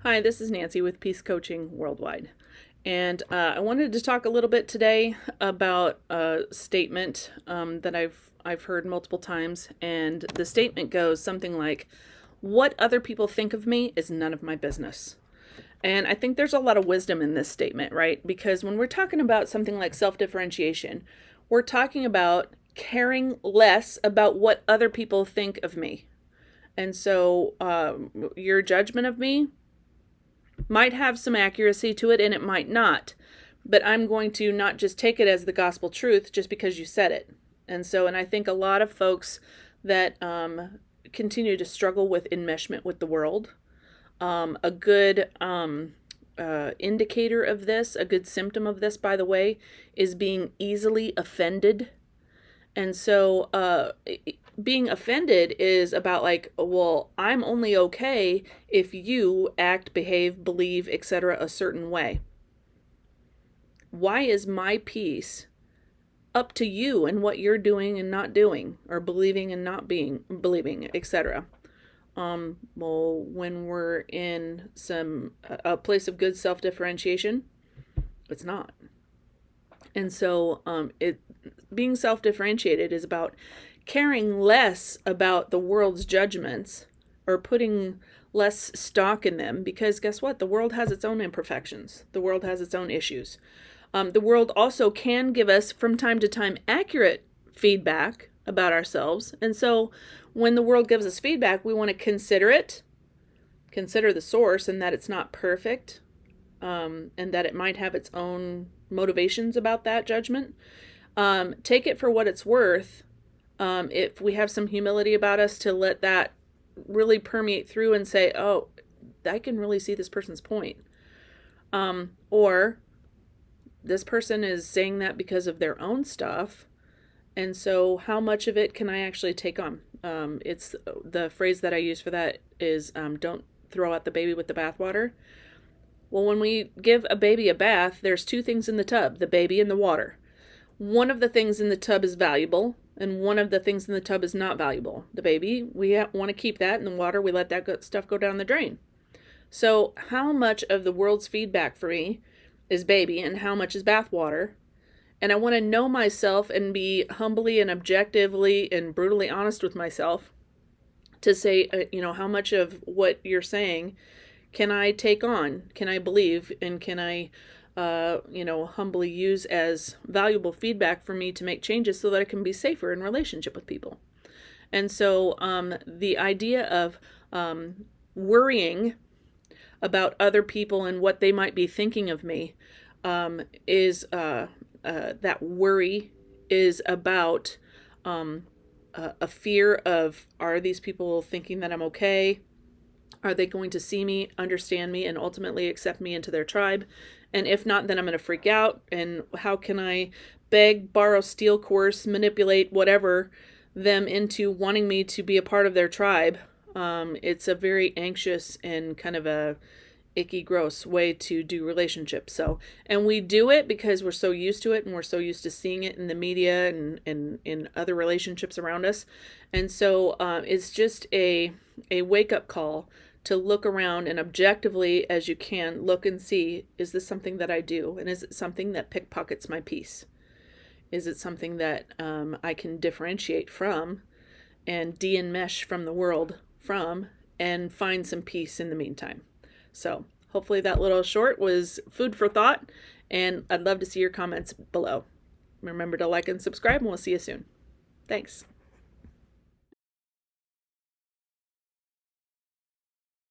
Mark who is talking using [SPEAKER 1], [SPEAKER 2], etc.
[SPEAKER 1] Hi, this is Nancy with Peace Coaching Worldwide. And I wanted to talk a little bit today about a statement that I've heard multiple times. And the statement goes something like, "What other people think of me is none of my business." And I think there's a lot of wisdom in this statement, right? Because when we're talking about something like self-differentiation, we're talking about caring less about what other people think of me. And so your judgment of me might have some accuracy to it and it might not. But I'm going to not just take it as the gospel truth just because you said it. And I think a lot of folks that continue to struggle with enmeshment with the world, a good indicator of this, a good symptom of this, by the way, is being easily offended. And so being offended is about like, well, I'm only okay if you act, behave, believe, etc. a certain way. Why is my peace up to you and what you're doing and not doing, or believing and not believing, etc.? Well, when we're in a place of good self-differentiation, it's not. And so being self-differentiated is about caring less about the world's judgments or putting less stock in them, because guess what? The world has its own imperfections. The world has its own issues. The world also can give us from time to time accurate feedback about ourselves. And so when the world gives us feedback, we want to consider it, consider the source and that it's not perfect, and that it might have its own motivations about that judgment. Take it for what it's worth. If we have some humility about us, to let that really permeate through and say, oh, I can really see this person's point. Or this person is saying that because of their own stuff. And so how much of it can I actually take on? It's the phrase that I use for that is don't throw out the baby with the bathwater. Well, when we give a baby a bath, there's two things in the tub, the baby and the water. One of the things in the tub is valuable, and one of the things in the tub is not valuable. The baby, we want to keep that, and the water, we let that stuff go down the drain. So how much of the world's feedback for me is baby and how much is bath water? And I want to know myself and be humbly and objectively and brutally honest with myself to say, how much of what you're saying can I take on? Can I believe? And can I, humbly use as valuable feedback for me to make changes so that I can be safer in relationship with people? And so the idea of worrying about other people and what they might be thinking of me is that worry is about a fear of, are these people thinking that I'm okay? Are they going to see me, understand me, and ultimately accept me into their tribe? And if not, then I'm going to freak out. And how can I beg, borrow, steal, coerce, manipulate, whatever, them into wanting me to be a part of their tribe? It's a very anxious and kind of a icky, gross way to do relationships. So, and we do it because we're so used to it and we're so used to seeing it in the media and in other relationships around us. And so it's just a wake-up call to look around and objectively, as you can, look and see, is this something that I do? And is it something that pickpockets my peace? Is it something that I can differentiate from and de-enmesh from the world from and find some peace in the meantime? So hopefully that little short was food for thought, and I'd love to see your comments below. Remember to like and subscribe, and we'll see you soon. Thanks.